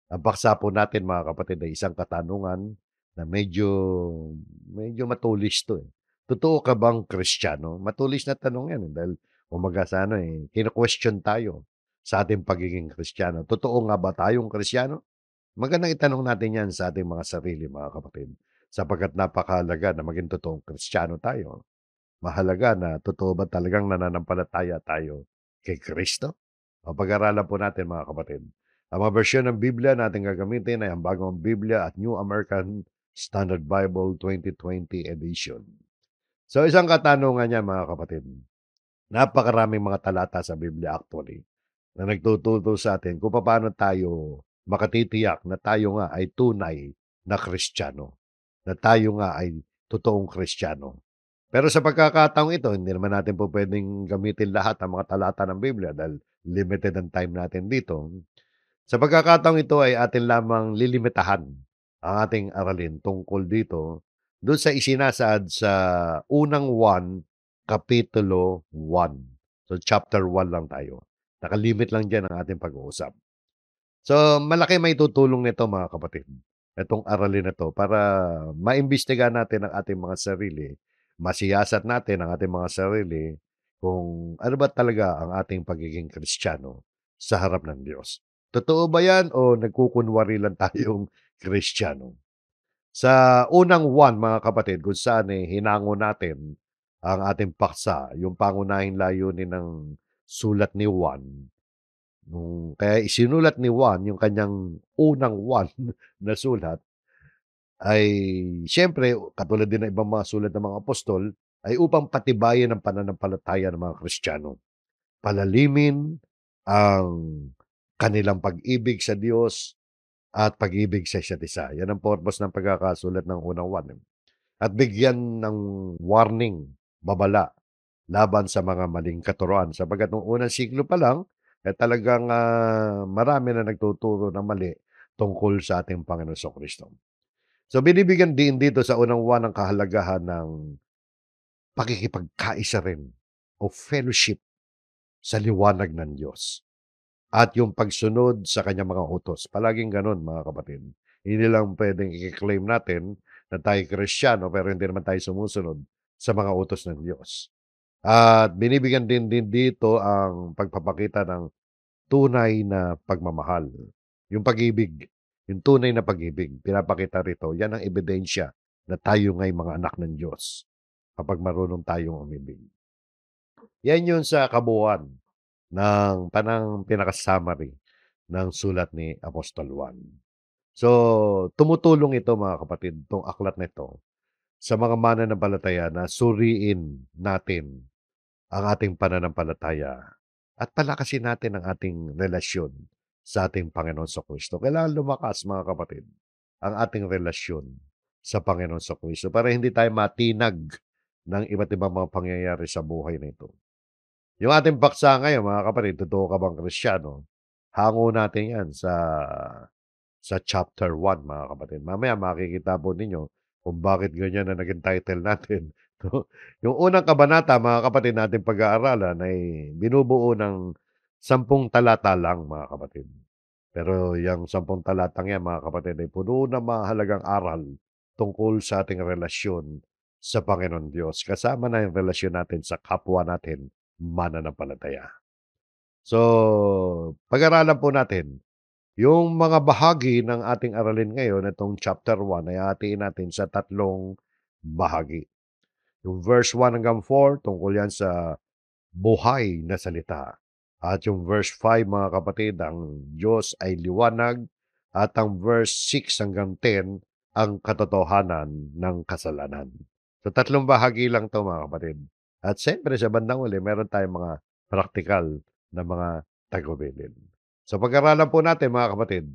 Ang paksa po natin mga kapatid ay isang katanungan na medyo medyo matulis 'to, eh. Totoo ka bang Kristiyano? Matulis na tanong 'yan, eh, dahil kumbaga sa ano, eh, kino-question tayo sa ating pagiging Kristiyano. Totoo nga ba tayong Kristiyano? Magandang itanong natin 'yan sa ating mga sarili mga kapatid, sapagkat napakahalaga na maging totoong Kristiyano tayo. Mahalaga na totoo ba talagang nananampalataya tayo kay Kristo? Pag-aralan po natin mga kapatid. Ang mga bersyon ng Biblia na ating gagamitin ay ang Bagong Biblia at New American Standard Bible 2020 edition. So isang katanungan niyan mga kapatid. Napakaraming mga talata sa Biblia actually na nagtuturo sa atin kung paano tayo makatitiyak na tayo nga ay tunay na Kristiyano, na tayo nga ay totoong Kristiyano. Pero sa pagkakataong ito, hindi naman natin po puwedeng gamitin lahat ang mga talata ng Biblia dahil limited ang time natin dito. Sa pagkakataong ito ay atin lamang lilimitahan ang ating aralin tungkol dito do'n sa isinasaad sa unang Juan, Kapitulo 1. So, chapter 1 lang tayo. Nakalimit lang diyan ang ating pag-uusap. So, malaki maitutulong nito mga kapatid, itong aralin na 'to para maimbestigahan natin ang ating mga sarili, masiyasat natin ang ating mga sarili kung ano ba talaga ang ating pagiging Kristiyano sa harap ng Diyos. Totoo ba 'yan o nagkukunwari lang tayong Kristiyano? Sa unang Juan mga kapatid kung saan, eh, hinango natin ang ating paksa, yung pangunahing layunin ng sulat ni Juan. Kaya isinulat ni Juan yung kanyang unang Juan na sulat ay siyempre katulad din ng ibang mga sulat ng mga apostol, ay upang patibayin ang pananampalataya ng mga Kristiyano. Palalimin ang kanilang pag-ibig sa Diyos at pag-ibig sa isa't isa. Yan ang purpose ng pagkakasulat ng unang Juan, eh. At bigyan ng warning, babala laban sa mga maling katuruan sapagkat nung unang siglo pa lang, eh, talagang, marami na nagtuturo ng mali tungkol sa ating Panginoong Kristo. So, binibigyan din dito sa unang Juan ang kahalagahan ng pakikipagkaisa rin o fellowship sa liwanag ng Diyos at yung pagsunod sa kanyang mga utos. Palaging gano'n mga kapatid. Hindi lang puwedeng i-claim natin na tayo'y Kristiyano pero hindi naman tayo sumusunod sa mga utos ng Diyos. At binibigyan din dito ang pagpapakita ng tunay na pagmamahal. Yung pag-ibig, yung tunay na pag-ibig, pinapakita rito, yan ang ebidensya na tayo nga'y mga anak ng Diyos kapag marunong tayong umibig. Yan yun sa kabuuan ng pinaka-summary ng sulat ni Apostol Juan. So, tumutulong ito mga kapatid, 'tong aklat na ito sa mga mananampalataya na suriin natin ang ating pananampalataya at palakasin natin ang ating relasyon sa ating Panginoon Kristo. Kailangan lumakas mga kapatid ang ating relasyon sa Panginoon Kristo para hindi tayo matinag ng iba't ibang mga pangyayari sa buhay na ito. Yung ating paksa ngayon mga kapatid, totoo ka bang Kristiyano? Hango natin yan sa chapter 1 mga kapatid. Mamaya makikita po ninyo kung bakit ganyan na naging title natin. No? Yung unang kabanata, mga kapatid, natin pag-aaralan ay binubuo ng 10 talata lang, mga kapatid. Pero yung 10 talatang yan, mga kapatid, ay puno ng mahalagang aral tungkol sa ating relasyon sa Panginoon Diyos. Kasama na yung relasyon natin sa kapwa natin mananampalataya. So, pag-aralan po natin yung mga bahagi ng ating aralin ngayon, itong chapter 1 ay hahatiin natin sa 3 bahagi. Yung verse 1 hanggang 4, tungkol yan sa buhay na salita. At yung verse 5, mga kapatid, ang Diyos ay liwanag. At ang verse 6 hanggang 10, ang katotohanan ng kasalanan. So, 3 bahagi lang to mga kapatid. At siyempre, sa bandang uli, meron tayong mga practical na mga tagubilin. So, pag-aralan po natin mga kapatid,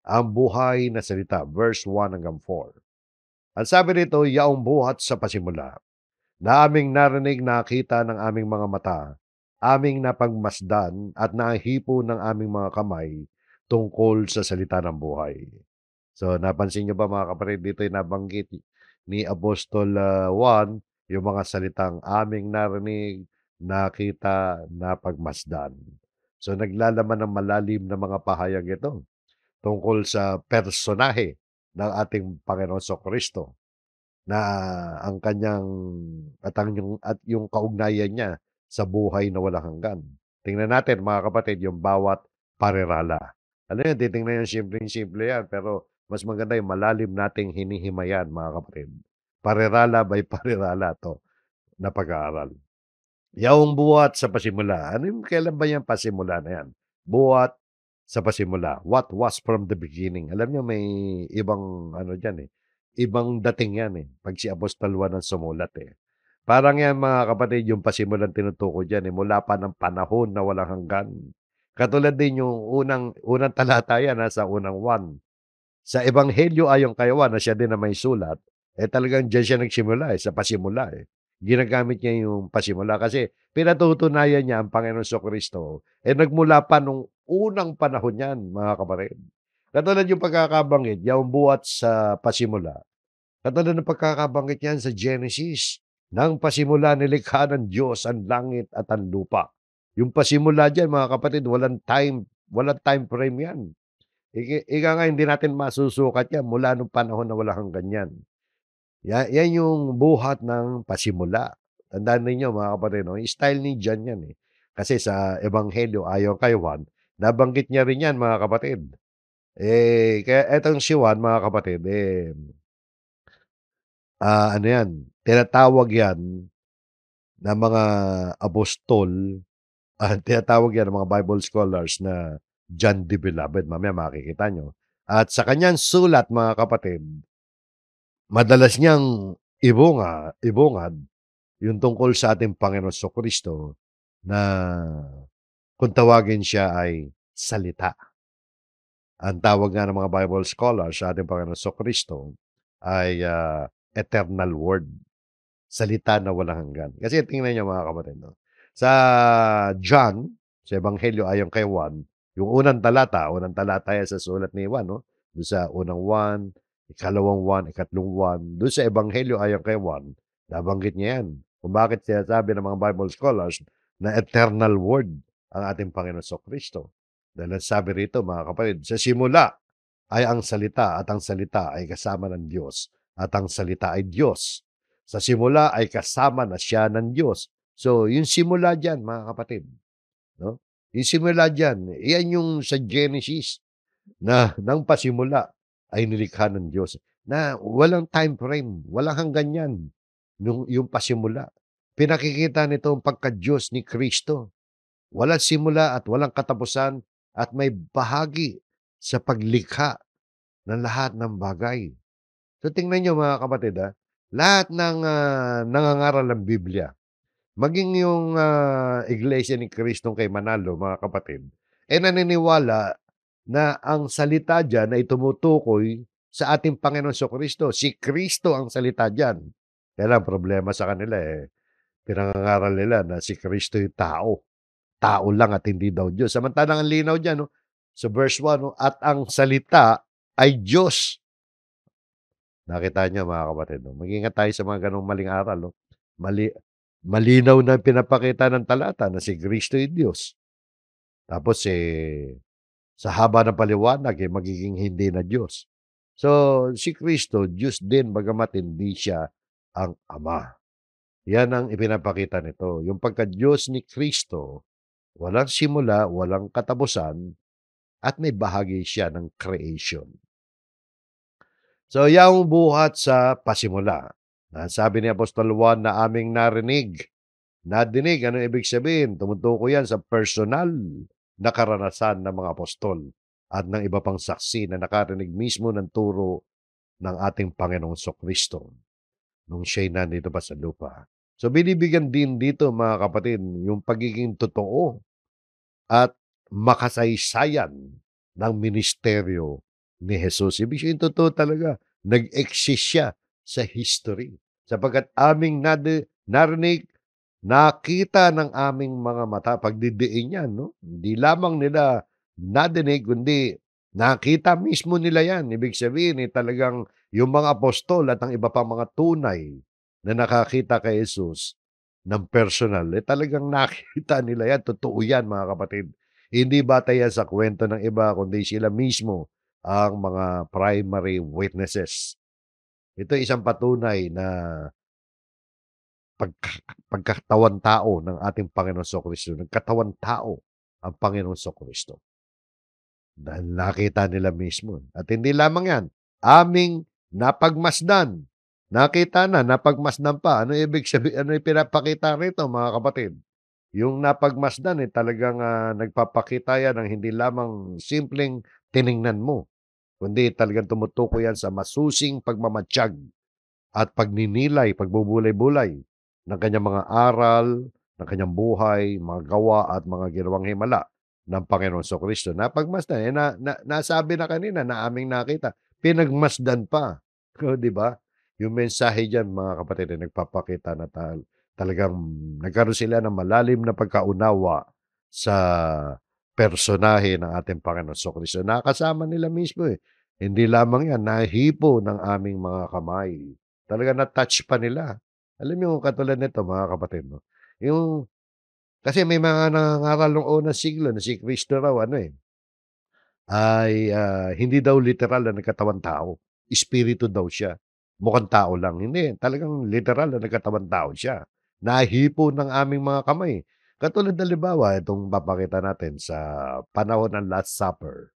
ang buhay na salita, verse 1 hanggang 4. Ang sabi nito, yaong buhat sa pasimula na aming narinig, nakita ng aming mga mata, aming napagmasdan at nahipo ng aming mga kamay tungkol sa salita ng buhay. So, napansin niyo ba mga kapatid, dito ay nabanggit ni Apostol Juan yung mga salitang aming narinig, nakita, napagmasdan. So, naglalaman ng malalim na mga pahayag ito tungkol sa personahe ng ating Panginoong Kristo na ang kanyang at yung kaugnayan niya sa buhay na walang hanggan. Tingnan natin mga kapatid yung bawat parerala. Ano yan, titingnan yung simpleng-simple yan, pero mas maganda yung malalim nating hinihimayan mga kapatid. Parerala by parerala 'to na pag-aaral. Yaong buhat sa pasimula. Ano yung kailan ba yang pasimula na yan? Buhat sa pasimula. What was from the beginning. Alam niyo may ibang ano diyan, eh, ibang dating yan, eh, 'pag si Apostol Juan ang sumulat, eh. Parang yan mga kapatid yung pasimulang tinutukoy diyan, eh, mula pa ng panahon na walang hanggan. Katulad din yung unang talata yan, nasa unang Juan. Sa Ebanghelyo ayon kay Juan na siya din ang may sulat, eh, talagang diyan siya nagsimula, eh, sa pasimula, eh. Ginagamit niya yung pasimula kasi pinatutunayan niya ang Panginoong Kristo, eh, nagmula pa nung unang panahon yan, mga kapatid. Katulad yung pagkakabanggit, yang buhat sa pasimula, katulad ng pagkakabanggit niyan sa Genesis, "Nang pasimula nilikha ng Diyos ang langit at ang lupa." Yung pasimula diyan mga kapatid walang time frame yan. Ika nga hindi natin masusukat yan mula nung panahon na wala kang ganyan. Yan yung buhat ng pasimula. Tandaan ninyo mga kapatid 'no, yung style ni John yan, eh. Kasi sa Ebanghelyo ayon kay Juan, nabanggit niya rin yan mga kapatid. Eh, kaya etong si Juan mga kapatid, eh, ano yan, tinatawag yan ng mga apostol, tinatawag yan ng mga Bible scholars na John the Beloved, mamaya makikita niyo. At sa kanyang sulat mga kapatid, madalas niyang ibungad yung tungkol sa ating Panginoong Kristo na kung tawagin siya ay salita. Ang tawag nga ng mga Bible scholars sa ating Panginoong Kristo ay, eternal word, salita na walang hanggan. Kasi tingnan niyo mga kapatid 'no, sa John, sa Ebanghelyo ayon kay Juan, yung unang talata yan sa sulat ni Juan 'no, dun sa unang Juan, ikalawang Juan, ikatlong Juan, dun sa Ebanghelyo ayon kay Juan, nabanggit niya yan kung bakit sinasabi ng mga Bible scholars na eternal word ang ating Panginoong Kristo. Dahil ang sabi rito mga kapatid, sa simula ay ang salita at ang salita ay kasama ng Diyos at ang salita ay Diyos. Sa simula ay kasama na siya ng Diyos. So, yung simula diyan mga kapatid, 'no? Yung simula diyan, iyan yung sa Genesis na ng pasimula ay nilikha ng Diyos na walang time frame, walang hanggan yan yung pasimula. Pinakikita nito ang pagka-Diyos ni Kristo. Walang simula at walang katapusan at may bahagi sa paglikha ng lahat ng bagay. So tingnan niyo mga kapatid, lahat ng, nangangaral ng Biblia, maging yung, Iglesia ni Kristong kay Manalo mga kapatid, eh, naniniwala na ang salita diyan ay tumutukoy sa ating Panginoong Kristo. Si Kristo ang salita diyan. Kaya lang problema sa kanila, eh, pinangangaral nila na si Kristo yung tao. Tao lang at hindi daw Diyos. Samantalang ang linaw diyan 'no, sa verse 1 'no, "At ang salita ay Diyos." Nakita niyo mga kapatid 'no, mag-ingat tayo sa mga gano'ng maling aral 'no. Mali malinaw na pinapakita ng talata na si Kristo'y Diyos. Tapos, eh, sa haba ng paliwanag, eh, magiging hindi na Diyos. So, si Kristo Diyos din bagamat hindi siya ang Ama. Yan ang ipinapakita nito, yung pagka-Diyos ni Kristo, walang simula, walang katapusan, at may bahagi siya ng creation. So, yang buhat sa pasimula. Sabi ni Apostol Juan na aming narinig. Nadinig, ano ibig sabihin? Tumutukoy yan sa personal na karanasan ng mga apostol at ng iba pang saksi na nakarinig mismo ng turo ng ating Panginoong Kristo nung siya'y nandito pa sa lupa. So, binibigyan din dito mga kapatid yung pagiging totoo at makasaysayan ng ministeryo ni Jesus. Ibig sabihin totoo talaga, nag-exist siya sa history. Sapagkat aming narinig, nakita ng aming mga mata, pagdidiin yan, no? Hindi lamang nila nadinig, kundi nakita mismo nila yan. Ibig sabihin, eh, talagang yung mga apostol at ang iba pang mga tunay na nakakita kay Jesus ng personal, eh talagang nakita nila yan. Totoo yan, mga kapatid. Hindi batay yan sa kwento ng iba, kundi sila mismo ang mga primary witnesses. Ito ay isang patunay na pagka pagkatawan-tao ng ating Panginoong Jesucristo, nagkatawan-tao ang Panginoong Jesucristo. Dahil nakita nila mismo at hindi lamang 'yan, aming napagmasdan. Nakita na, napagmasdan pa. Ano ibig ano yung pinapakita rito mga kapatid? Yung napagmasdan, talagang, nagpapakita 'yan ng hindi lamang simpleng tiningnan mo, kundi talagang tumutukoy 'yan sa masusing pagmamatiyag at pagninilay, pagbubulay-bulay ng kanyang mga aral, ng kanyang buhay, mga gawa at mga ginawang himala ng Panginoong Jesucristo. Napagmasdan, nasabi na kanina na aming nakita, pinagmasdan pa. Oh, 'di ba? Yung mensahe diyan mga kapatid ay nagpapakita na talagang nagkaroon sila ng malalim na pagkaunawa sa personahe ng ating Panginoong Jesucristo. Nakasama nila mismo, eh. Hindi lamang 'yan, nahipo ng aming mga kamay. Talagang na-touch pa nila. Alam niyo katulad nito mga kapatid 'no, yung kasi may mga nangangaral nung unang siglo na si Kristo raw ano, ay, hindi daw literal na nagkatawang tao, espiritu daw siya. Mukhang tao lang, hindi talagang literal na nagkatawang tao siya. Nahipo ng aming mga kamay. Katulad halimbawa itong papakita natin sa panahon ng Last Supper,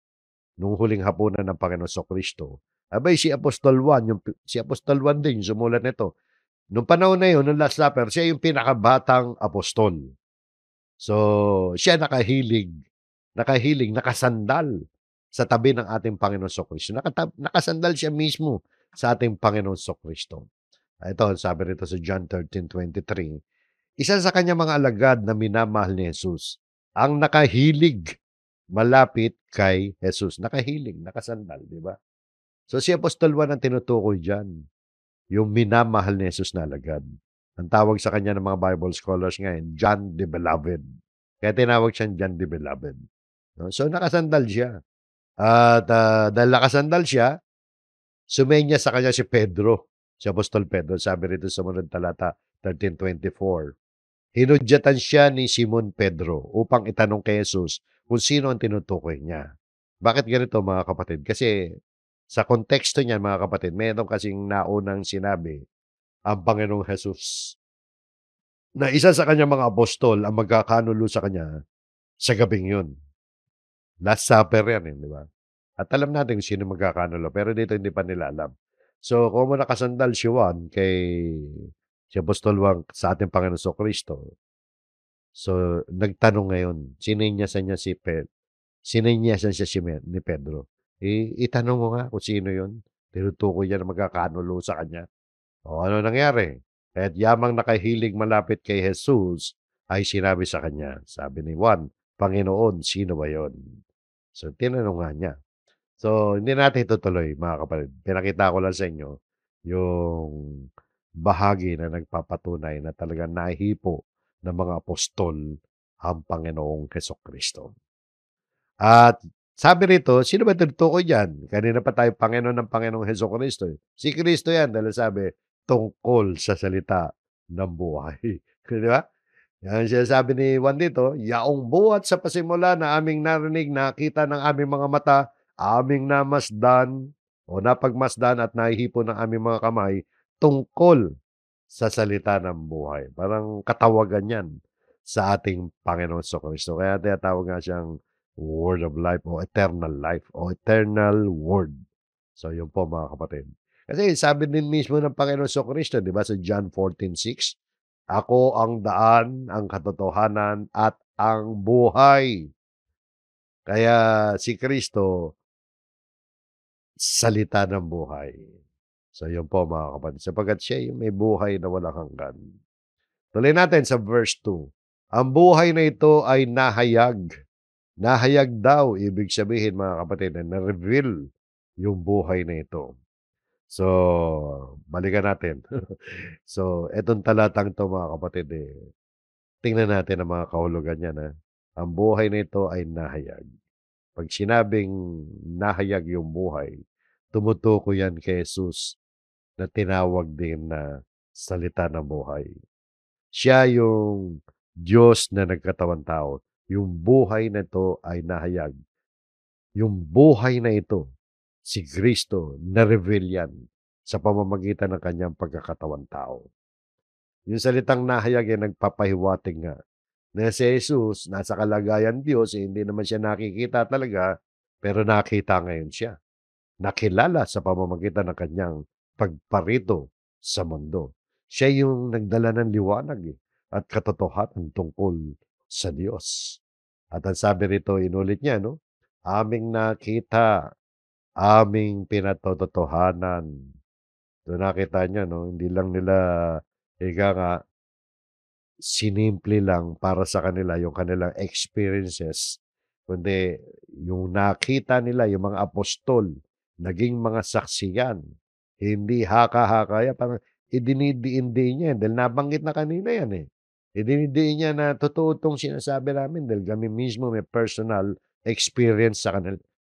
nung huling hapunan ng Panginoong Jesucristo. Abay si Apostol Juan, si Apostol Juan din yung sumulat nito. Nung panahon na yun, nung Last Supper, siya yung pinakabatang apostol. So, siya nakasandal sa tabi ng ating Panginoong Jesucristo. Nakasandal siya mismo sa ating Panginoong Jesucristo. Ito, sabi rito sa John 13:23, isa sa kanyang mga alagad na minamahal ni Jesus, ang nakahilig malapit kay Jesus. Nakahilig, nakasandal, di ba? So si Apostol Juan ang tinutukoy diyan, yung minamahal ni Jesus na alagad. Ang tawag sa kanya ng mga Bible scholars ngayon, John the Beloved. Kaya tinawag siyang John the Beloved. No? So nakasandal siya. At dahil nakasandal siya, sumenya sa kanya si Pedro, si Apostol Pedro. Sabi rito sa munod talata 13:24. Hinudyatan siya ni Simon Pedro upang itanong kay Jesus kung sino ang tinutukoy niya. Bakit ganito mga kapatid? Kasi sa konteksto niyan mga kapatid, meron kasing naunang sinabi ang Panginoong Jesus na isa sa kanyang mga apostol ang magkakanulo sa kanya sa gabing yun. Last Supper yan, di ba? At alam natin kung sino magkakanulo, pero dito hindi pa nila alam. So, kung mo nakasandal si Juan kay si Apostol Juan sa ating Panginoon Kristo, so nagtanong ngayon, sininyasan niya sininyasan siya ni Pedro. Itanong mo nga kung sino yun. Tinutukoy niya na magkakanulo sa kanya. O ano nangyari? Kaya't yamang nakahilig malapit kay Jesus ay sinabi sa kanya, sabi ni Juan, Panginoon, sino ba yon? So tinanong nga niya. So hindi natin itutuloy mga kapatid. Pinakita ko lang sa inyo yung bahagi na nagpapatunay na talagang nahipo ng mga apostol ang Panginoong Kristo. At sabi rito, sino ba tinutukoy diyan? Kanina pa tayo Panginoon ng Panginoong Kristo. Si Kristo yan dahil sabi, tungkol sa salita ng buhay. Di ba? Yan sinasabi ni Juan dito, yaong buhat sa pasimula na aming narinig, nakita ng aming mga mata, aming namasdan o napagmasdan at nahihipo ng aming mga kamay tungkol sa salita ng buhay. Parang katawagan yan sa ating Panginoon Kristo. Kaya tinatawag nga siyang Word of Life o Eternal Word. So yun po mga kapatid. Kasi sabi din mismo ng Panginoon Kristo, di ba sa John 14:6, ako ang daan, ang katotohanan, at ang buhay. Kaya si Kristo, salita ng buhay. So yun po mga kapatid, sapagkat siya yung may buhay na walang hanggan. Tuloy natin sa verse 2. Ang buhay na ito ay nahayag. Nahayag daw, ibig sabihin mga kapatid, na na-reveal yung buhay na ito. So, balikan natin. So, etong talatang 'to mga kapatid, tingnan natin ang mga kahulugan niyan, Ang buhay na ito ay nahayag. 'Pag sinabing nahayag yung buhay, tumutukoy yan kay Jesus na tinawag din na salita ng buhay. Siya yung Diyos na nagkatawang tao. Yung buhay na ito ay nahayag. Yung buhay na ito. si Kristo na-reveal yan sa pamamagitan ng kanyang pagkakatawan-tao. Yung salitang nahayag ay nagpapahiwatig nga na si Jesus nasa kalagayan Diyos, hindi naman siya nakikita talaga, pero nakita ngayon siya. Nakilala sa pamamagitan ng kanyang pagparito sa mundo. Siya yung nagdala ng liwanag at katotohanan tungkol sa Diyos. At ang sabi rito, inulit niya, no? Aming nakita, aming pinatotohanan. So nakita niya, no? Hindi lang nila, ika nga, sinimple lang para sa kanila yung kanilang experiences, kundi yung nakita nila, yung mga apostol, naging mga saksiyan. Hindi haka-haka yan, parang idinidiin-diin niya dahil nabanggit na kanina yan Idinidiin niya na totoo itong sinasabi namin dahil kami mismo may personal experience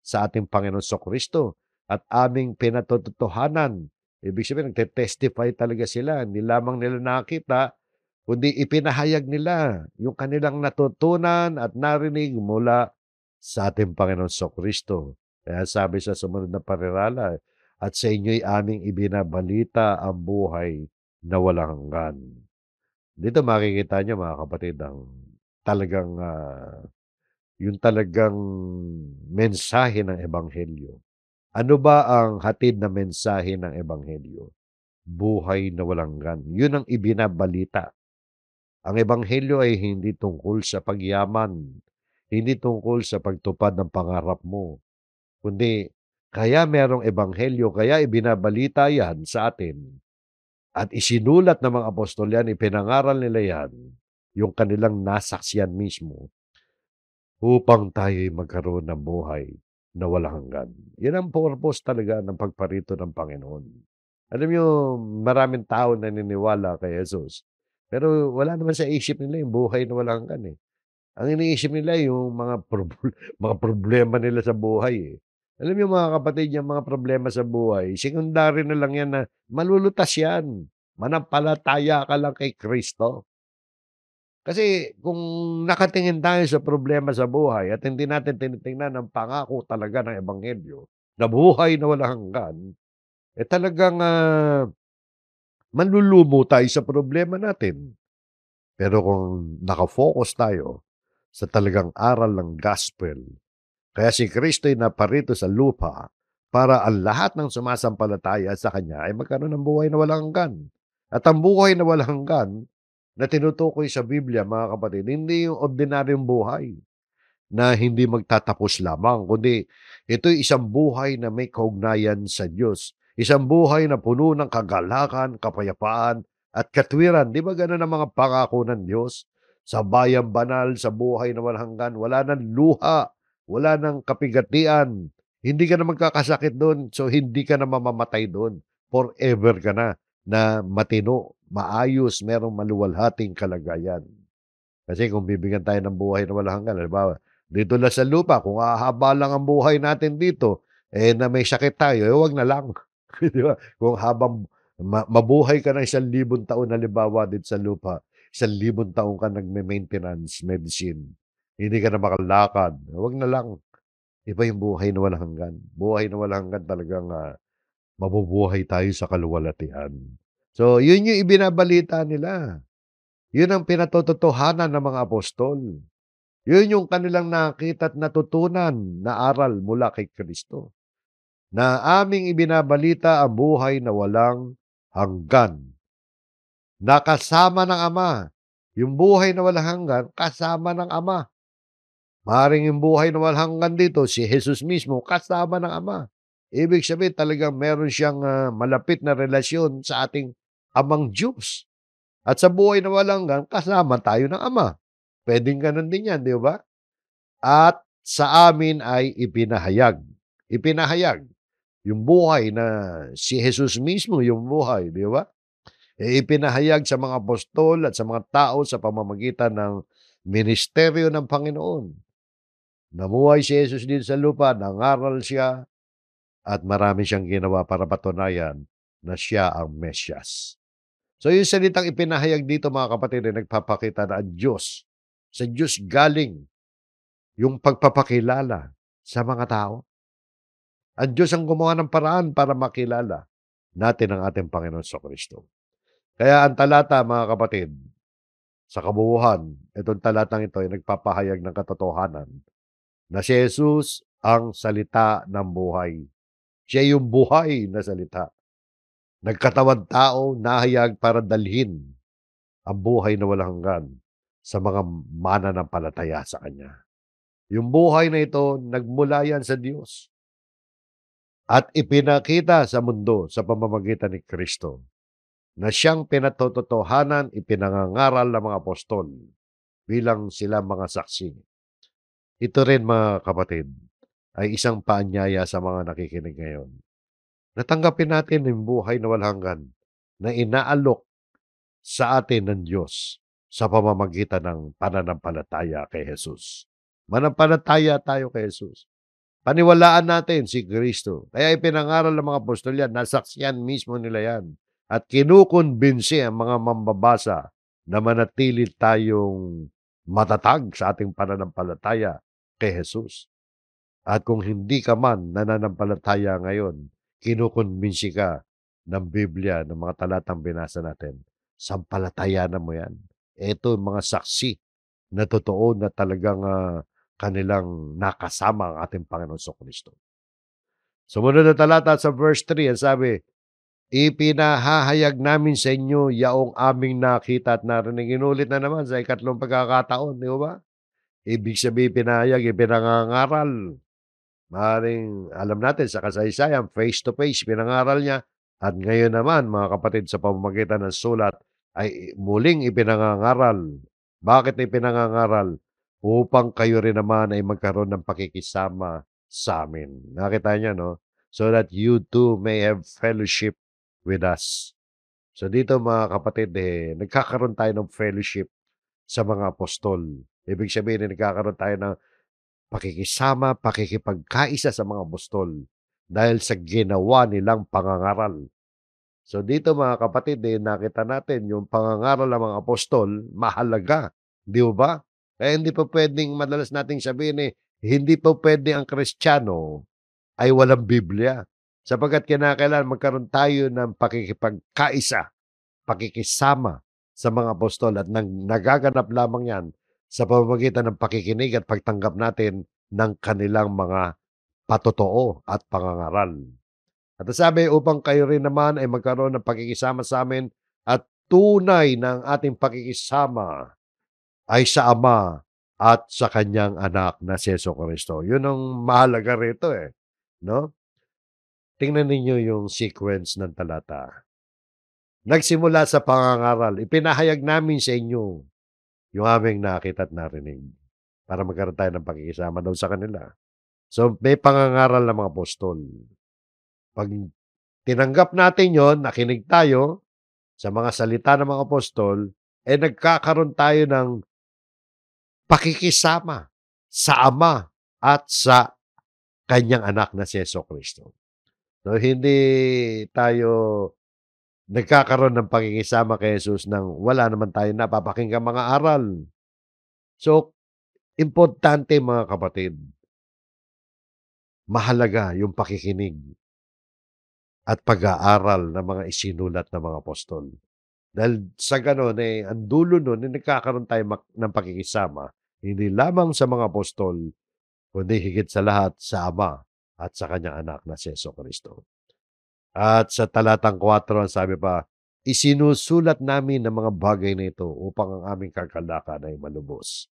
sa ating Panginoon Kristo at aming pinatotohanan. Ibig sabihin, nagte-testify talaga sila. Hindi lamang nila nakita, kundi ipinahayag nila yung kanilang natutunan at narinig mula sa ating Panginoon Kristo. Kaya sabi sa sumunod na parirala, at sa inyo'y aming ibinabalita ang buhay na walang hanggan. Dito makikita niyo mga kapatid ang talagang yung talagang mensahe ng Ebanghelyo. Ano ba ang hatid na mensahe ng Ebanghelyo? Buhay na walang hanggan. Yun ang ibinabalita. Ang ebanghelyo ay hindi tungkol sa pagyaman, hindi tungkol sa pagtupad ng pangarap mo, kundi kaya merong ebanghelyo, kaya ibinabalita yan sa atin at isinulat ng mga apostol yan, ipinangaral nila yan, yung kanilang nasaksiyan mismo, upang tayo'y magkaroon ng buhay na walang hanggan. Yan ang purpose talaga ng pagparito ng Panginoon. Alam niyo, maraming tao naniniwala kay Jesus. Pero wala naman sa isip nila yung buhay na walang hanggan. Ang iniisip nila yung mga mga problema nila sa buhay. Alam niyo mga kapatid, yung mga problema sa buhay, secondary na lang yan na malulutas yan. Manampalataya ka lang kay Kristo. Kasi kung nakatingin tayo sa problema sa buhay at hindi natin tinitingnan ang pangako talaga ng ebanghelyo na buhay na walang hanggan, talagang manlulumo tayo sa problema natin. Pero kung nakafocus tayo sa talagang aral ng gospel, kaya si Kristo'y naparito sa lupa para ang lahat ng sumasampalataya sa Kanya ay magkaroon ng buhay na walang hanggan. At ang buhay na walang hanggan na tinutukoy sa Biblia, mga kapatid, hindi yung ordinaryong buhay na hindi magtatapos lamang, kundi ito'y isang buhay na may kaugnayan sa Diyos. Isang buhay na puno ng kagalakan, kapayapaan, at katwiran. Di ba ganun ang mga pangako ng Diyos? Sa bayang banal, sa buhay na walang hanggan, wala nang luha, wala nang kapigatian. Hindi ka na magkakasakit doon, so hindi ka na mamamatay doon. Forever ka na matino, maayos, merong maluwalhating kalagayan. Kasi kung bibigyan tayo ng buhay na walang hanggan, halimbawa, dito lang sa lupa, kung hahaba lang ang buhay natin dito, na may sakit tayo, wag na lang. Di ba? Kung habang mabuhay ka ng 1,000 taon, halimbawa dito sa lupa, 1,000 taon ka nagme-maintenance medicine, hindi ka na makalakad, wag na lang. Iba yung buhay na walang hanggan. Buhay na walang hanggan talagang mabubuhay tayo sa kaluwalhatian. So, yun yung ibinabalita nila. Yun ang pinatotohanan ng mga apostol. Yun yung kanilang nakita at natutunan na aral mula kay Kristo. Na aming ibinabalita ang buhay na walang hanggan. Nakasama ng Ama. Yung buhay na walang hanggan, kasama ng Ama. Maring yung buhay na walang hanggan dito, si Jesus mismo, kasama ng Ama. Ibig sabihin talagang meron siyang malapit na relasyon sa ating Amang Diyos. At sa buhay na walang hanggan, kasama tayo ng Ama. Pwedeng ganun din yan, di ba? At sa amin ay ipinahayag. Ipinahayag. Yung buhay na si Jesus mismo, yung buhay, di ba? Ipinahayag sa mga apostol at sa mga tao sa pamamagitan ng ministeryo ng Panginoon. Namuhay si Jesus din sa lupa, nangaral siya, at marami siyang ginawa para patunayan na siya ang Mesyas. So yung salitang ipinahayag dito mga kapatid ay nagpapakita na ang Diyos, sa Diyos galing yung pagpapakilala sa mga tao. Ang Diyos ang gumawa ng paraan para makilala natin ang ating Panginoon Jesucristo. Kaya ang talata, mga kapatid, sa kabuuhan, itong talatang ito ay nagpapahayag ng katotohanan na si Jesus ang salita ng buhay. Siya yung buhay na salita. Nagkatawan tao, nahayag para dalhin ang buhay na walang hanggan sa mga mananampalataya sa Kanya. Yung buhay na ito, nagmula yan sa Diyos at ipinakita sa mundo sa pamamagitan ni Kristo na siyang pinatotohanan, ipinangangaral ng mga apostol bilang sila mga saksi. Ito rin, mga kapatid, ay isang paanyaya sa mga nakikinig ngayon. Natanggapin natin yung buhay na walang hanggan na inaalok sa atin ng Diyos sa pamamagitan ng pananampalataya kay Jesus. Manampalataya tayo kay Jesus. Paniwalaan natin si Kristo. Kaya ipinangaral ng mga apostol yan, nasaksiyan mismo nila yan. At kinukumbinsi ang mga mambabasa na manatili tayong matatag sa ating pananampalataya kay Jesus. At kung hindi ka man nananampalataya ngayon, kinukumbinsi ka ng Biblia, ng mga talatang binasa natin, sampalatayanan mo yan. Ito yung mga saksi na totoo na talagang kanilang nakasama ang ating Panginoon Jesucristo. Sumunod na talata sa verse 3, ang sabi, ipinahahayag namin sa inyo yaong aming nakita at narinig. Inulit na naman sa ikatlong pagkakataon, di ba? Ibig sabihin pinahayag, ipinangangaral. Maaaring alam natin sa kasaysayan, face to face, pinangaral niya. At ngayon naman, mga kapatid, sa pamamagitan ng sulat, ay muling ipinangangaral. Bakit ipinangangaral? Upang kayo rin naman ay magkaroon ng pakikisama sa amin. Nakita niyo, no? So that you too may have fellowship with us. So dito, mga kapatid, nagkakaroon tayo ng fellowship sa mga apostol. Ibig sabihin, nagkakaroon tayo ng pakikisama, pakikipagkaisa sa mga apostol dahil sa ginawa nilang pangangaral. So dito, mga kapatid, nakita natin yung pangangaral ng mga apostol, mahalaga. Di ba? Kaya hindi pa pwedeng, madalas nating sabihin hindi pa pwede ang Kristiyano ay walang Biblia. Sapagkat kinakailangan magkaroon tayo ng pakikipagkaisa, pakikisama sa mga apostol at nagaganap lamang yan sa pamamagitan ng pakikinig at pagtanggap natin ng kanilang mga patotoo at pangangaral. At sabi, upang kayo rin naman ay magkaroon ng pakikisama sa amin at tunay ng ating pakikisama ay sa Ama at sa Kanyang anak na si Jesucristo. Yun ang mahalaga rito no? Tingnan ninyo yung sequence ng talata. Nagsimula sa pangangaral, ipinahayag namin sa inyo yung aming nakita at narinig para magkaroon tayo ng pakikisama daw sa kanila. So, may pangangaral ng mga apostol. Pag tinanggap natin yon, nakinig tayo sa mga salita ng mga apostol, nagkakaroon tayo ng pakikisama sa Ama at sa Kanyang anak na si Jesucristo. So, hindi tayo nagkakaroon ng pakikisama kay Jesus nang wala naman tayo napapakinggang mga aral. So, importante, mga kapatid, mahalaga yung pakikinig at pag-aaral ng mga isinulat ng mga apostol. Dahil sa gano'n, ang dulo nun, nagkakaroon tayo ng pakikisama, hindi lamang sa mga apostol, kundi higit sa lahat sa Ama at sa Kanyang anak na si Jesucristo. At sa talatang 4, ang sabi pa, isinusulat namin ang mga bagay na ito upang ang aming kagalakan ay malubos.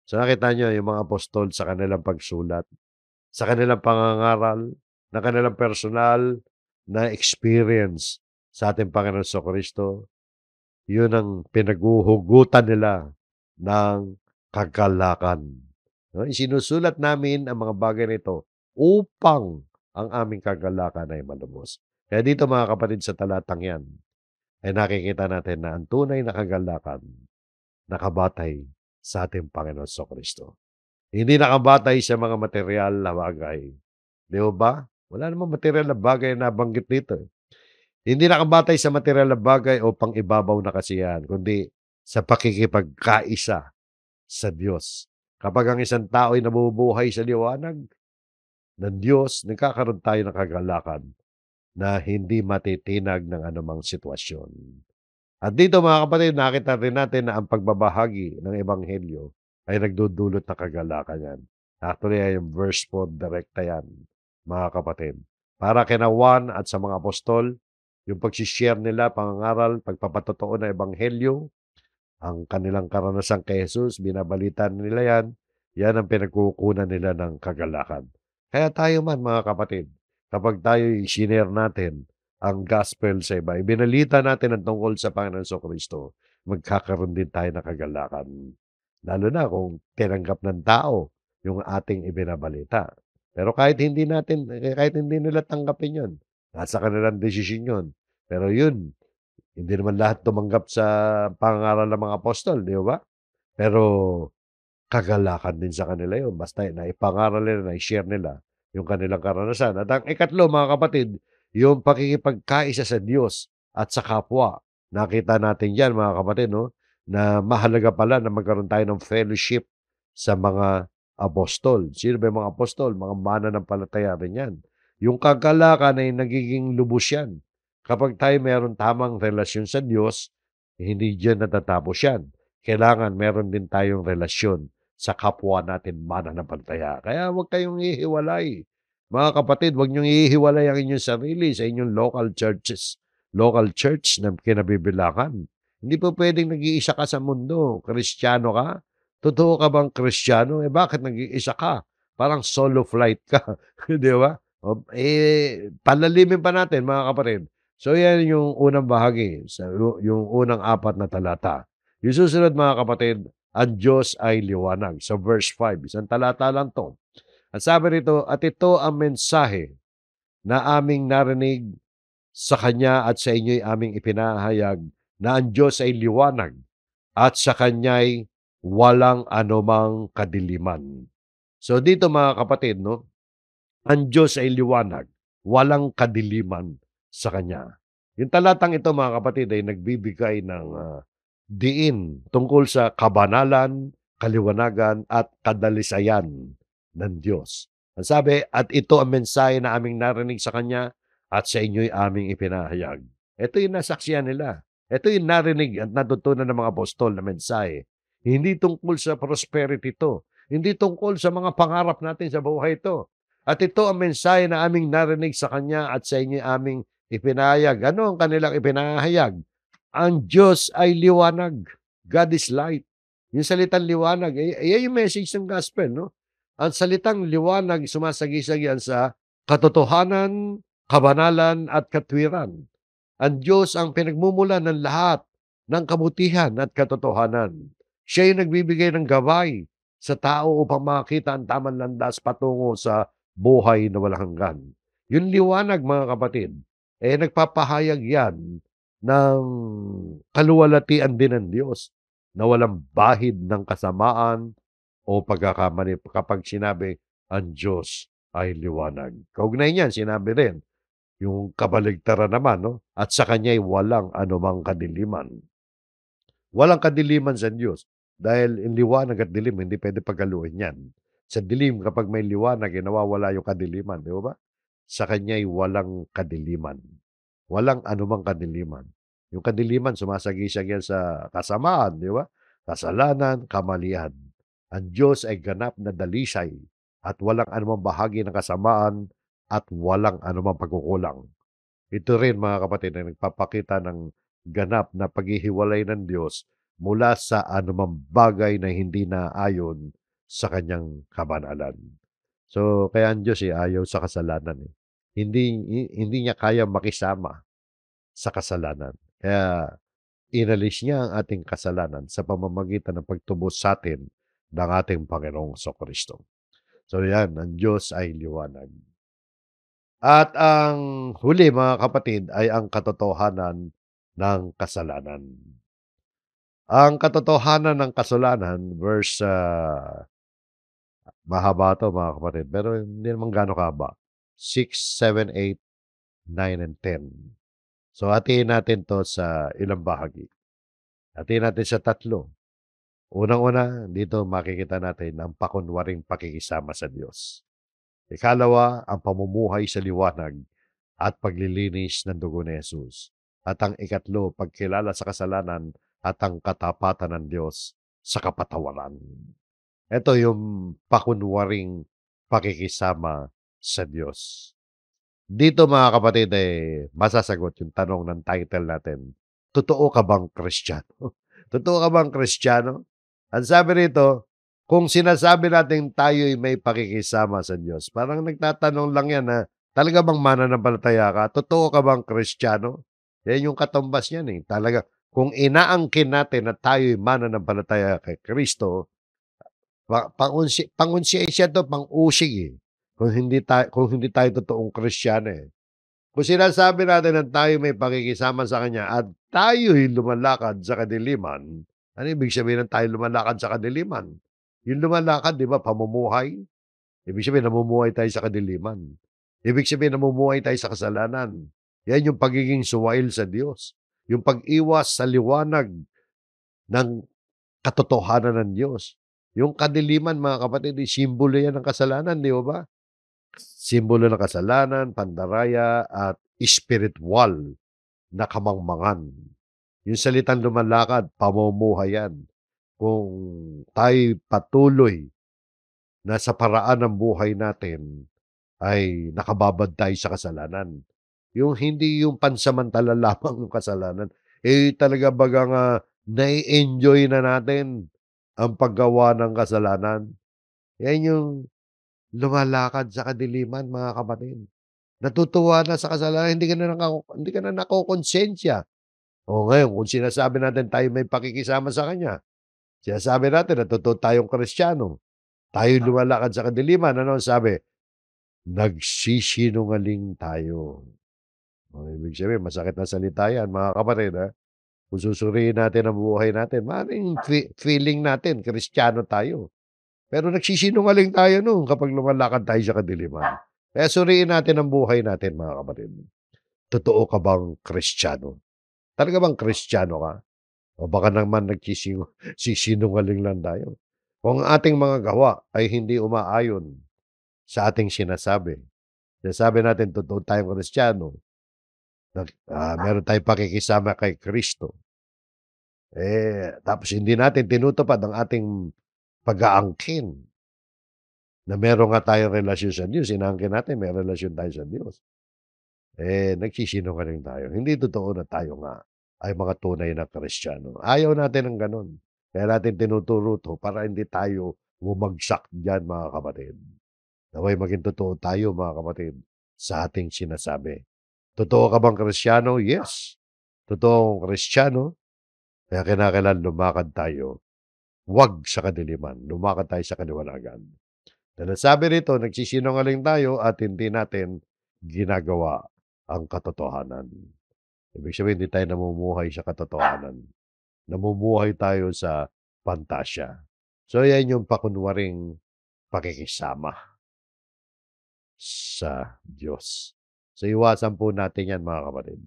So nakita nyo yung mga apostol sa kanilang pagsulat, sa kanilang pangangaral, na kanilang personal na experience sa ating Panginoon Jesucristo, yun ang pinaguhugutan nila ng kagalakan. No? Isinusulat namin ang mga bagay na ito upang ang aming kagalakan ay malubos. Kaya dito, mga kapatid, sa talatang yan, ay nakikita natin na ang tunay na kagalakan nakabatay sa ating Panginoon Jesucristo. Hindi nakabatay sa mga material na bagay. Di ba? Wala namang material na bagay na nabanggit dito. Hindi nakabatay sa material na bagay o pang-ibabaw na kasiyahan, kundi sa pakikipagkaisa sa Diyos. Kapag ang isang tao ay nabubuhay sa liwanag, ng Diyos, nagkakaroon tayo ng kagalakan na hindi matitinag ng anumang sitwasyon. At dito mga kapatid, nakita rin natin na ang pagbabahagi ng ebanghelyo ay nagdudulot ng kagalakan yan. Actually, ay yung verse 4, direkta yan, mga kapatid. Para kina Juan at sa mga apostol, yung pag-share nila, pangangaral, pagpapatotoo ng ebanghelyo, ang kanilang karanasan kay Jesus, binabalita nila yan, yan ang pinagkukunan nila ng kagalakan. Kaya tayo man mga kapatid, kapag tayo i-share natin ang gospel sa iba, ibinalita natin ang tungkol sa Panginoon Kristo, magkakaroon din tayo ng kagalakan. Lalo na kung tinanggap ng tao yung ating ibinabalita. Pero kahit hindi nila tanggapin yun, nasa kanilang desisyon yun. Pero yun, hindi naman lahat tumanggap sa pangangaral ng mga apostol, di ba? Pero kagalakan din sa kanila yun basta naipangaral nila, nai-share nila yung kanilang karanasan. At ang ikatlo, mga kapatid, yung pakikipagkaisa sa Diyos at sa kapwa. Nakita natin yan, mga kapatid, no? Na mahalaga pala na magkaroon tayo ng fellowship sa mga apostol. Sino ba yung mga apostol? Mga mananampalataya rin yan. Yung kagalakan ay nagiging lubos yan. Kapag tayo mayroon tamang relasyon sa Diyos, hindi dyan natatapos yan. Kailangan meron din tayong relasyon sa kapwa natin mananampalataya. Kaya huwag kayong ihiwalay. Mga kapatid, huwag niyong ihiwalay ang inyong sarili sa inyong local church na kinabibilangan. Hindi po pwedeng nag-iisa ka sa mundo. Kristiyano ka? Totoo ka bang Kristiyano? Eh bakit nag-iisa ka? Parang solo flight ka. Di ba? Palalimin pa natin mga kapatid. So yan yung unang bahagi, yung unang apat na talata. Yung susunod mga kapatid, ang Diyos ay liwanag. So verse 5, isang talata lang to. At sabi rito, at ito ang mensahe na aming narinig sa Kanya at sa inyo'y aming ipinahayag na ang Diyos ay liwanag at sa Kanya'y walang anumang kadiliman. So dito mga kapatid, no, ang Diyos ay liwanag, walang kadiliman sa Kanya. Yung talatang ito mga kapatid ay nagbibigay ng diin tungkol sa kabanalan, kaliwanagan at kadalisayan ng Diyos. Ang sabi, at ito ang mensahe na aming narinig sa Kanya at sa inyo'y aming ipinahayag. Ito yung nasaksiyan nila. Ito yung narinig at natutunan ng mga apostol na mensahe. Hindi tungkol sa prosperity ito. Hindi tungkol sa mga pangarap natin sa buhay ito. At ito ang mensahe na aming narinig sa Kanya at sa inyo'y aming ipinahayag. Ano ang kanilang ipinahayag? Ang Diyos ay liwanag. God is light. Yung salitang liwanag, yung message ng gospel, no? Ang salitang liwanag, sumasagisag yan sa katotohanan, kabanalan, at katwiran. Ang Diyos ang pinagmumulan ng lahat ng kabutihan at katotohanan. Siya yung nagbibigay ng gabay sa tao upang makita ang tamang landas patungo sa buhay na walang hanggan. Yung liwanag, mga kapatid, nagpapahayag yan ng kaluwalhatian din ng Diyos na walang bahid ng kasamaan o pagkakamali kapag sinabi ang Diyos ay liwanag. Kaugnay niyan, sinabi rin, yung kabaligtaran naman, no? At sa Kanya'y walang anumang kadiliman. Walang kadiliman sa Diyos. Dahil yung liwanag at dilim, hindi pwede paghaluin yan. Sa dilim, kapag may liwanag, nawawala yung kadiliman. Di ba? Sa Kanya'y walang kadiliman. Walang anumang kadiliman. Yung kadiliman, sumasagisag yan sa kasamaan, di ba? Kasalanan, kamalian. Ang Diyos ay ganap na dalisay at walang anumang bahagi ng kasamaan at walang anumang pagkukulang. Ito rin mga kapatid na nagpapakita ng ganap na paghihiwalay ng Diyos mula sa anumang bagay na hindi naayon sa kanyang kabanalan. So, kaya ang Diyos ayaw sa kasalanan. Hindi niya kaya makisama sa kasalanan. Kaya inalis niya ang ating kasalanan sa pamamagitan ng pagtubos sa atin ng ating Panginoong Kristo. So yan, ang Diyos ay liwanag. At ang huli mga kapatid ay ang katotohanan ng kasalanan. Ang katotohanan ng kasalanan, verse mahaba to mga kapatid, pero hindi naman gaano kahaba. 6, 7, 8, 9, and 10. So hatiin natin to sa ilang bahagi. Hatiin natin sa tatlo. Unang-una, dito makikita natin ang pakunwaring pakikisama sa Diyos. Ikalawa, ang pamumuhay sa liwanag at paglilinis ng dugo ni Jesus. At ang ikatlo, pagkilala sa kasalanan at ang katapatan ng Diyos sa kapatawaran. Ito yung pakunwaring pakikisama sa Diyos. Dito mga kapatid, masasagot yung tanong ng title natin, totoo ka bang Kristiyano? Totoo ka bang Kristiyano? Ang sabi rito, kung sinasabi natin tayo'y may pakikisama sa Diyos, parang nagtatanong lang yan na, talaga bang mananampalataya ka? Totoo ka bang Kristiyano? Yan yung katumbas niyan eh. Talaga, kung inaangkin natin na tayo'y mananampalataya kay Kristo, pangonsiyensya 'to, pang-usig, eh, kung hindi tayo totoong Kristiyano, eh. Kung sinasabi natin na tayo may pakikisama sa Kanya at tayo'y lumalakad sa kadiliman, ano ibig sabihin ng tayo lumalakad sa kadiliman? Yung lumalakad 'di ba pamumuhay, ibig sabihin namumuhay tayo sa kadiliman. Ibig sabihin namumuhay tayo sa kasalanan. Yan yung pagiging suwail sa Diyos, yung pag-iwas sa liwanag ng katotohanan ng Diyos. Yung kadiliman mga kapatid, simbolo yan ng kasalanan, di ba? Simbolo ng kasalanan, pandaraya, at espiritual na kamangmangan. Yung salitang lumalakad, pamumuhay yan. Kung tayo patuloy na sa paraan ng buhay natin ay nakababad tayo sa kasalanan. Yung hindi yung pansamantala lamang yung kasalanan, talaga bagang nai-enjoy na natin ang paggawa ng kasalanan. Yan yung lumalakad sa kadiliman, mga kapatid. Natutuwa na sa kasalanan, hindi ka na nakokonsensya. O ngayon, kung sinasabi natin tayo may pakikisama sa Kanya, sinasabi natin na totoo tayong Kristiyano, tayo lumalakad sa kadiliman, ano ang sabi? Nagsisinungaling tayo. O, ibig sabihin, masakit na salita yan, mga kapatid, ha? Kung susuriin natin ang buhay natin, maaaring feeling natin, Kristiyano tayo. Pero nagsisinungaling tayo noon kapag lumalakad tayo sa kadiliman. Kaya suriin natin ang buhay natin, mga kapatid. Totoo ka bang Kristiyano? Talaga bang Kristiyano ka? O baka naman sisinungaling lang tayo. Kung ang ating mga gawa ay hindi umaayon sa ating sinasabi, sinasabi natin totoo tayong Kristiyano, meron tayong pakikisama kay Kristo, tapos hindi natin tinutupad ang ating pag-aangkin na meron nga tayong relasyon sa Diyos, inaangkin natin may relasyon tayo sa Diyos, nagsisinungaling tayo. Hindi totoo na tayo nga ay mga tunay na Kristiyano. Ayaw natin ng gano'n. Kaya natin tinuturo 'to para hindi tayo bumagsak diyan, mga kapatid. Naway maging totoo tayo, mga kapatid, sa ating sinasabi. Totoo ka bang Kristiyano? Yes. Totoong Kristiyano, kaya kinakailangan lumakad tayo, 'wag sa kadiliman, lumakad tayo sa kaliwanagan. Dahil sabi rito, nagsisinungaling tayo at hindi natin ginagawa ang katotohanan. Ibig sabihin, hindi tayo namumuhay sa katotohanan. Namumuhay tayo sa pantasya. So, yan yung pakunwaring pakikisama sa Diyos. So, iwasan po natin yan, mga kapatid.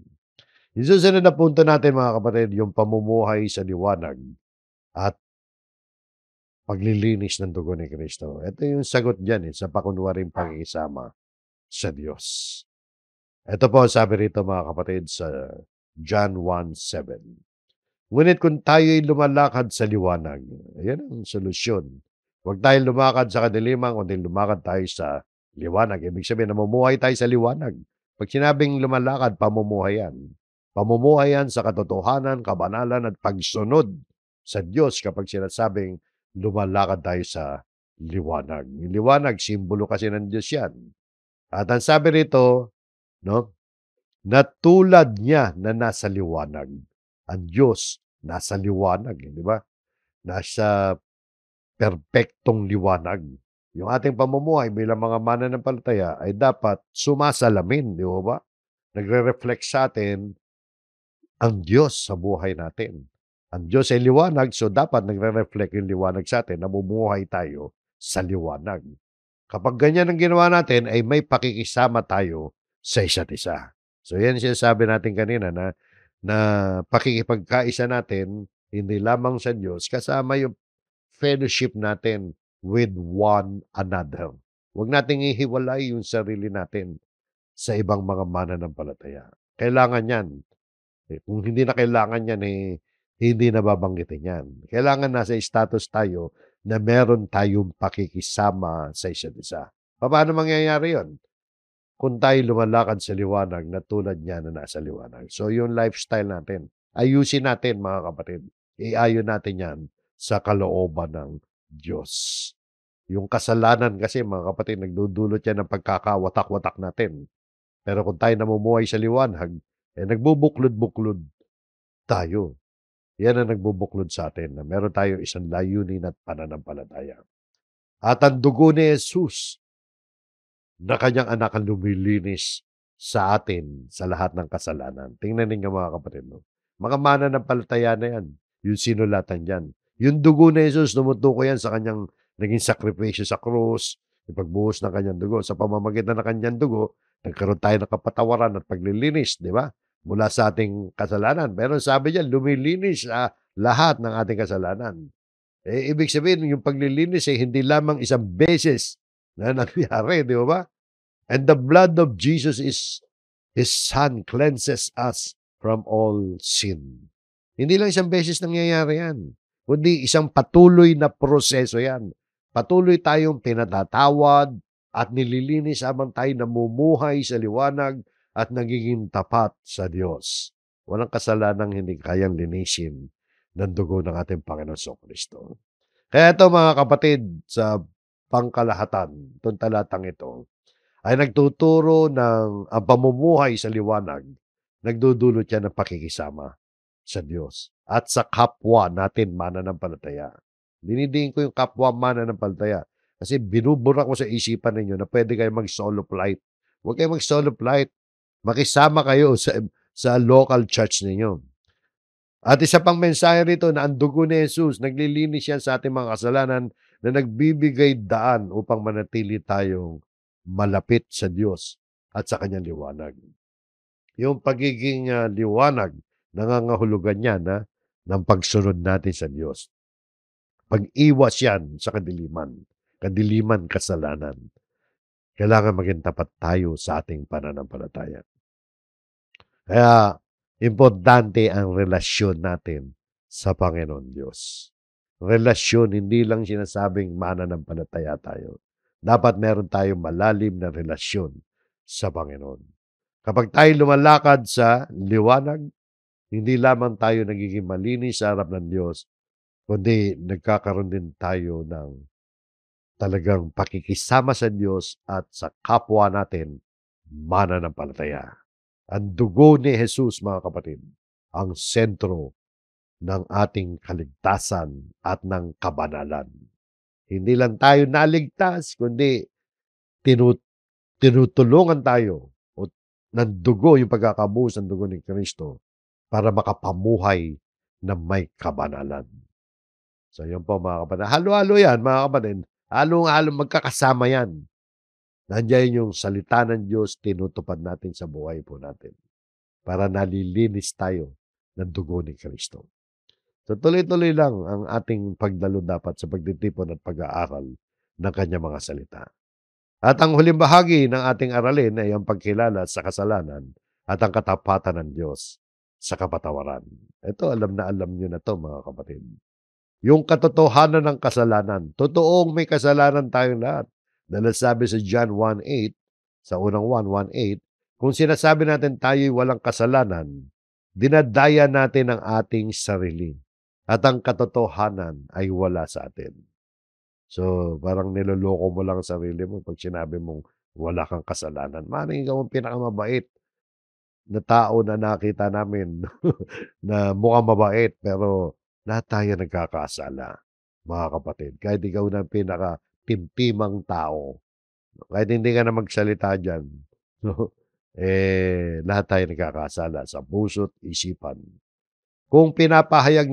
Yung susunod na punto natin, mga kapatid, yung pamumuhay sa liwanag at paglilinis ng dugo ni Kristo. Ito yung sagot dyan sa pakunwaring pakikisama sa Diyos. Ito po sabi rito, mga kapatid, sa John 1:7. Ngunit kung tayo'y lumalakad sa liwanag, ayan ang solusyon. Huwag tayong lumakad sa kadiliman, kundi lumakad tayo sa liwanag. Ibig sabihin, namumuhay tayo sa liwanag. Pag sinabing lumalakad, pamumuhay yan. Pamumuhay yan sa katotohanan, kabanalan, at pagsunod sa Diyos kapag sinasabing lumalakad tayo sa liwanag. Yung liwanag, simbolo kasi ng Diyos yan. At ang sabi rito, no, na tulad niya na nasa liwanag. Ang Diyos nasa liwanag, di ba? Nasa perpektong liwanag. Yung ating pamumuhay bilang mga mananampalataya ay dapat sumasalamin, di ba? Nagre-reflect sa atin ang Diyos sa buhay natin. Ang Diyos ay liwanag, so dapat nagre-reflect yung liwanag sa atin, namumuhay tayo sa liwanag. Kapag ganyan ang ginawa natin, ay may pakikisama tayo sa isa't isa. So yan sinasabi natin kanina na pakikipagkaisa natin, hindi lamang sa Diyos, kasama yung fellowship natin with one another. Huwag nating ihiwalay yung sarili natin sa ibang mga mananampalataya. Kailangan 'yan. Kung hindi na kailangan 'yan, hindi na babanggitin 'yan. Kailangan nasa status tayo na meron tayong pakikisama sa isa't isa. Papaano mangyayari 'yon? Kung tayo lumalakad sa liwanag na tulad niya na nasa liwanag. So, yung lifestyle natin, ayusin natin mga kapatid. Iayon natin 'yan sa kalooban ng Diyos. Yung kasalanan kasi mga kapatid, nagdudulot yan ng pagkakawatak-watak natin. Pero kung tayo namumuhay sa liwanag, nagbubuklod-buklod tayo. Yan ang nagbubuklod sa atin na meron tayong isang layunin at pananampalataya. At ang dugo ni Jesus na kanyang anak ang lumilinis sa atin sa lahat ng kasalanan. Tingnan ninyo mga kapatid, no? Mga mananampalataya na yan, yung sinulatan dyan. Yung dugo ni Jesus, tumutukoy yan sa kanyang naging sakripisyo sa krus, yung pagbuhos ng kanyang dugo. Sa pamamagitan ng kanyang dugo, nagkaroon tayo ng kapatawaran at paglilinis, di ba? Mula sa ating kasalanan. Pero sabi niya, lumilinis sa lahat ng ating kasalanan. Ibig sabihin, yung paglilinis hindi lamang isang beses na nangyari, di ba? And the blood of Jesus His Son cleanses us from all sin. Hindi lang isang beses nangyayari yan, kundi isang patuloy na proseso yan. Patuloy tayong pinatatawad at nililinis habang tayo namumuhay sa liwanag at nagiging tapat sa Diyos. Walang kasalanang hindi kayang linisin ng dugo ng ating Panginoon Kristo. Kaya ito mga kapatid, sa pangkalahatan, itong talatang ito, ay nagtuturo ng ang pamumuhay sa liwanag, nagdudulot yan ng pakikisama sa Diyos at sa kapwa natin mananampalataya. Dinidiin ko yung kapwa mananampalataya kasi binubura ko sa isipan ninyo na pwede kayo mag-solo flight. Huwag kayo mag-solo flight. Makisama kayo sa local church ninyo. At isa pang mensahe rito na ang dugo ni Jesus, naglilinis yan sa ating mga kasalanan na nagbibigay daan upang manatili tayong malapit sa Diyos at sa kanyang liwanag. Yung pagiging liwanag, nangangahulugan yan ng pagsunod natin sa Diyos. Pag-iwas yan sa kadiliman. Kadiliman, kasalanan. Kailangan maging tapat tayo sa ating pananampalataya. Kaya, importante ang relasyon natin sa Panginoon Diyos. Relasyon, hindi lang sinasabing mananampalataya tayo. Dapat meron tayong malalim na relasyon sa Panginoon. Kapag tayo lumalakad sa liwanag, hindi lamang tayo nagiging malinis sa harap ng Diyos, kundi nagkakaroon din tayo ng talagang pakikisama sa Diyos at sa kapwa natin mananampalataya. Ang dugo ni Jesus, mga kapatid, ang sentro ng ating kaligtasan at ng kabanalan. Hindi lang tayo naligtas, kundi tinutulungan tayo o ng dugo, yung pagkakabuhos ng dugo ni Kristo para makapamuhay na may kabanalan. So, yun po mga kapatid. Halo-halo yan, mga kapatid. Halong-halo, magkakasama yan. Nandiyan yung salita ng Diyos, tinutupad natin sa buhay po natin para nalilinis tayo ng dugo ni Kristo. So, tuloy-tuloy lang ang ating pagdalo dapat sa pagtitipon at pag-aaral ng kanyang mga salita. At ang huling bahagi ng ating aralin ay ang pagkilala sa kasalanan at ang katapatan ng Diyos sa kapatawaran. Ito, alam na alam nyo na to mga kapatid. Yung katotohanan ng kasalanan. Totoong may kasalanan tayong lahat. Dahil sabi sa John 1:8, sa unang 1:8, kung sinasabi natin tayo'y walang kasalanan, dinadaya natin ang ating sarili. At ang katotohanan ay wala sa atin. So, parang niloloko mo lang sarili mo pag sinabi mong wala kang kasalanan. Maaaring ikaw ang pinakamabait na tao na nakita namin na mukhang mabait, pero lahat tayo nagkakasala, mga kapatid. Kahit ikaw na pinaka-timpimang tao, kahit hindi ka na magsalita dyan, no? Lahat tayo nagkakasala sa puso't isipan. Kung ipinahahayag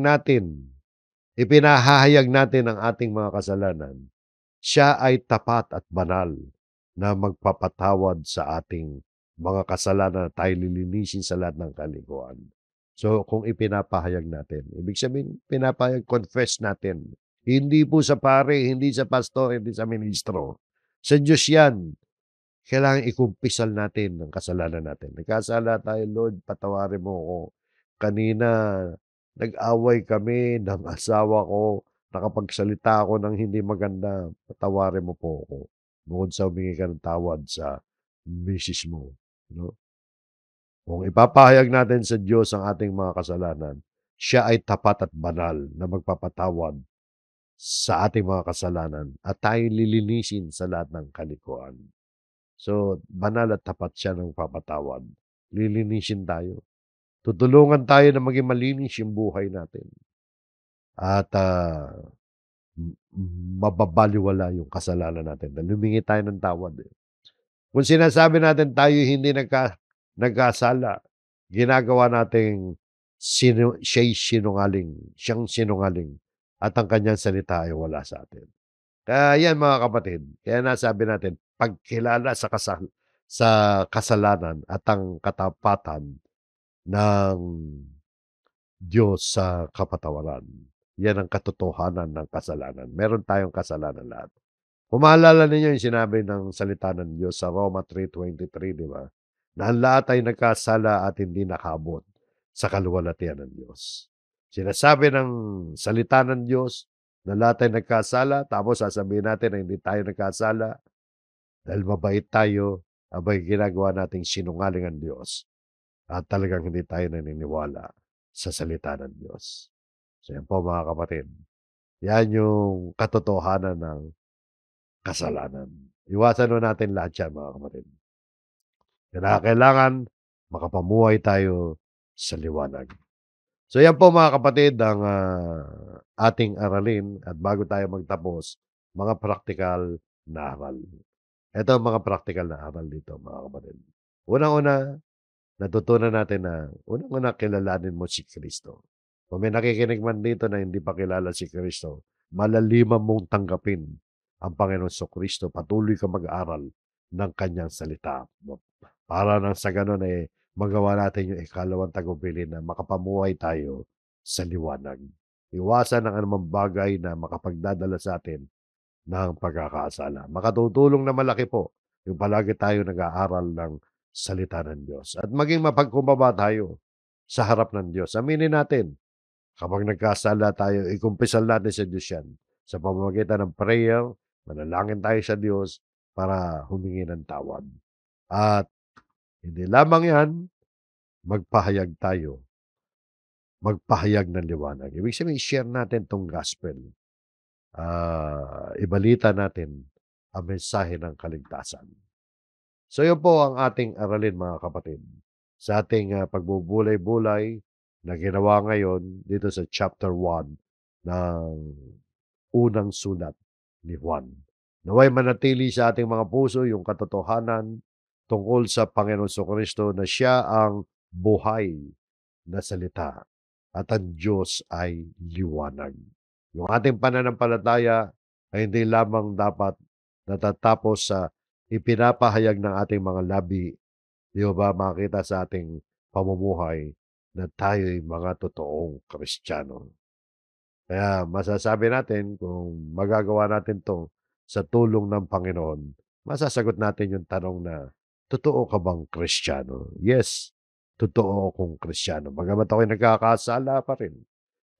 natin ang ating mga kasalanan, siya ay tapat at banal na magpapatawad sa ating mga kasalanan na tayo lilinisin sa lahat ng kalikuan. So, kung ipinapahayag natin, ibig sabihin, confess natin. Hindi po sa pare, hindi sa pastor, hindi sa ministro. Sa Diyos 'yan. Kailangang ikumpisal natin ang kasalanan natin. Nagkasala tayo, "Lord, patawarin mo ako. Kanina nag-away kami ng asawa ko, nakapagsalita ako ng hindi maganda, patawarin mo po ako." Bukod sa humingi ka ng tawad sa misis mo, 'no? Kung ipapahayag natin sa Diyos ang ating mga kasalanan, siya ay tapat at banal na magpapatawad sa ating mga kasalanan at tayo'y lilinisin sa lahat ng kalikuan. So, banal at tapat siya ng papatawad. Lilinisin tayo. Tutulungan tayo na maging malinis yung buhay natin at, mababalewala yung kasalanan natin dahil humingi tayo ng tawad, eh. Kung sinasabi natin tayo hindi nagkasala, ginagawa nating siyang sinungaling at ang kanyang salita ay wala sa atin. Kaya yan mga kapatid, kaya nasabi natin pagkilala sa kasalanan at ang katapatan ng Diyos sa kapatawaran. Yan ang katotohanan ng kasalanan. Meron tayong kasalanan lahat. Kung maalala ninyo yung sinabi ng salita ng Diyos sa Roma 3:23, di ba? Na ang lahat ay nagkasala at hindi nakabot sa kaluwalhatian ng Diyos. Sinasabi ng salita ng Diyos na lahat ay nagkasala, tapos sasabihin natin na hindi tayo nagkasala dahil mabait tayo, abay ginagawa nating sinungaling ang Diyos at talagang hindi tayo naniniwala sa salita ng Diyos. So yan po mga kapatid, yan yung katotohanan ng kasalanan. Iwasan ho natin lahat yan mga kapatid. Kailangan makapamuhay tayo sa liwanag. So yan po mga kapatid ang, ating aralin at bago tayo magtapos, mga praktikal na aral. Ito ang mga praktikal na aral dito mga kapatid. Unang-una, natutunan natin na unang-una kilalanin mo si Kristo. Kung may nakikinig man dito na hindi pa kilala si Kristo, malaliman mong tanggapin ang Panginoong Kristo. Patuloy ka mag-aral ng kanyang salita. Para nang sa ganun eh, magawa natin yung ikalawang tagubilin na makapamuhay tayo sa liwanag. Iwasan ang anumang bagay na makapagdadala sa atin ng pagkakasala. Makatutulong na malaki po yung palagi tayo nag-aaral ng salita ng Diyos at maging mapagkumbaba tayo sa harap ng Diyos. Aminin natin, kapag nagkasala tayo, ikumpisal natin sa Diyos yan. Sa pamamagitan ng prayer, manalangin tayo sa Diyos para humingi ng tawad. At hindi lamang yan, magpahayag tayo, magpahayag ng liwanag. Ibig sabihin, share natin tong gospel. Ibalita natin ang mensahe ng kaligtasan. So yun po ang ating aralin mga kapatid. Sa ating pagbubulay-bulay na ginawa ngayon dito sa chapter 1 ng unang sulat ni Juan. Naway manatili sa ating mga puso yung katotohanan tungkol sa Panginoon Kristo na siya ang buhay na salita at ang Diyos ay liwanag. Yung ating pananampalataya ay hindi lamang dapat natatapos sa ipinapahayag ng ating mga labi, di ba makita sa ating pamumuhay na tayo'y mga totoong Kristiyano. Kaya masasabi natin kung magagawa natin 'to sa tulong ng Panginoon, masasagot natin yung tanong na, "Totoo ka bang Kristiyano?" Yes, totoo akong Kristiyano. Bagamat ako'y nagkakasala pa rin,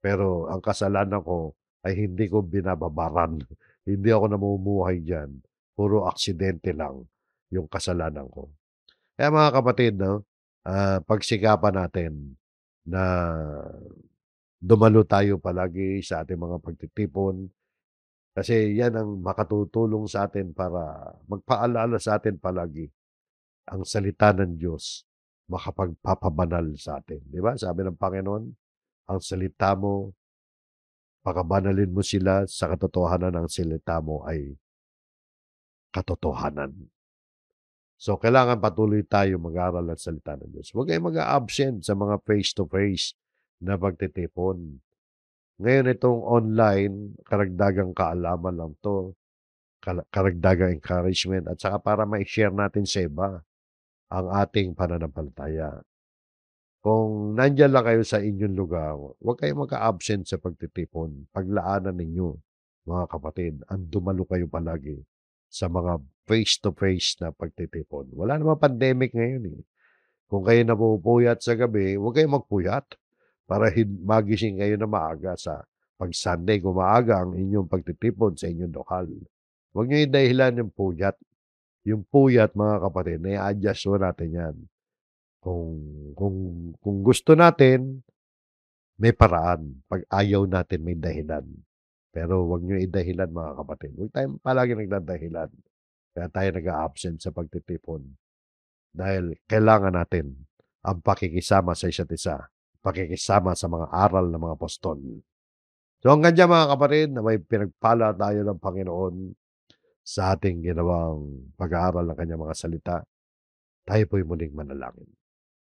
pero ang kasalanan ko ay hindi ko binababaran. Hindi ako namumuhay diyan. Puro aksidente lang yung kasalanan ko. Kaya mga kapatid 'no, pagsikapan natin na dumalo tayo palagi sa ating mga pagtitipon kasi yan ang makatutulong sa atin para magpaalala sa atin palagi ang salita ng Diyos makapagpapabanal sa atin. Di ba? Sabi ng Panginoon, ang salita mo, pakabanalin mo sila sa katotohanan ng salita mo ay katotohanan. So, kailangan patuloy tayo mag-aral ng salita ng Diyos. Huwag kayong mag-a-absent sa mga face-to-face na pagtitipon. Ngayon itong online, karagdagang kaalaman lang 'to, karagdagang encouragement at saka para mai-share natin sa iba ang ating pananampalataya. Kung nandiyan lang kayo sa inyong lugar, huwag kayong mag-a-absent sa pagtitipon. Paglaanan ninyo, mga kapatid, ang dumalo kayo palagi sa mga face-to-face na pagtitipon. Wala namang pandemic ngayon, eh. Kung kayo napupuyat sa gabi, huwag kayong magpuyat para magising kayo na maaga 'pag Sunday gumaaga ang inyong pagtitipon sa inyong lokal. Huwag niyo idahilan yung puyat. Yung puyat mga kapatid na-a-adjust ho natin 'yan. Kung kung kung gusto natin, may paraan. 'Pag ayaw natin, may dahilan. Pero huwag niyo idahilan mga kapatid. Huwag tayong palaging nagdadahilan. Kaya tayo nag-a-absent sa pagtitipon dahil kailangan natin ang pakikisama sa isa't isa, pakikisama sa mga aral ng mga apostol. So hanggang diyan mga kapatid na may pinagpala tayo ng Panginoon sa ating ginawang pag-aaral ng kanyang mga salita, tayo po'y muling manalangin.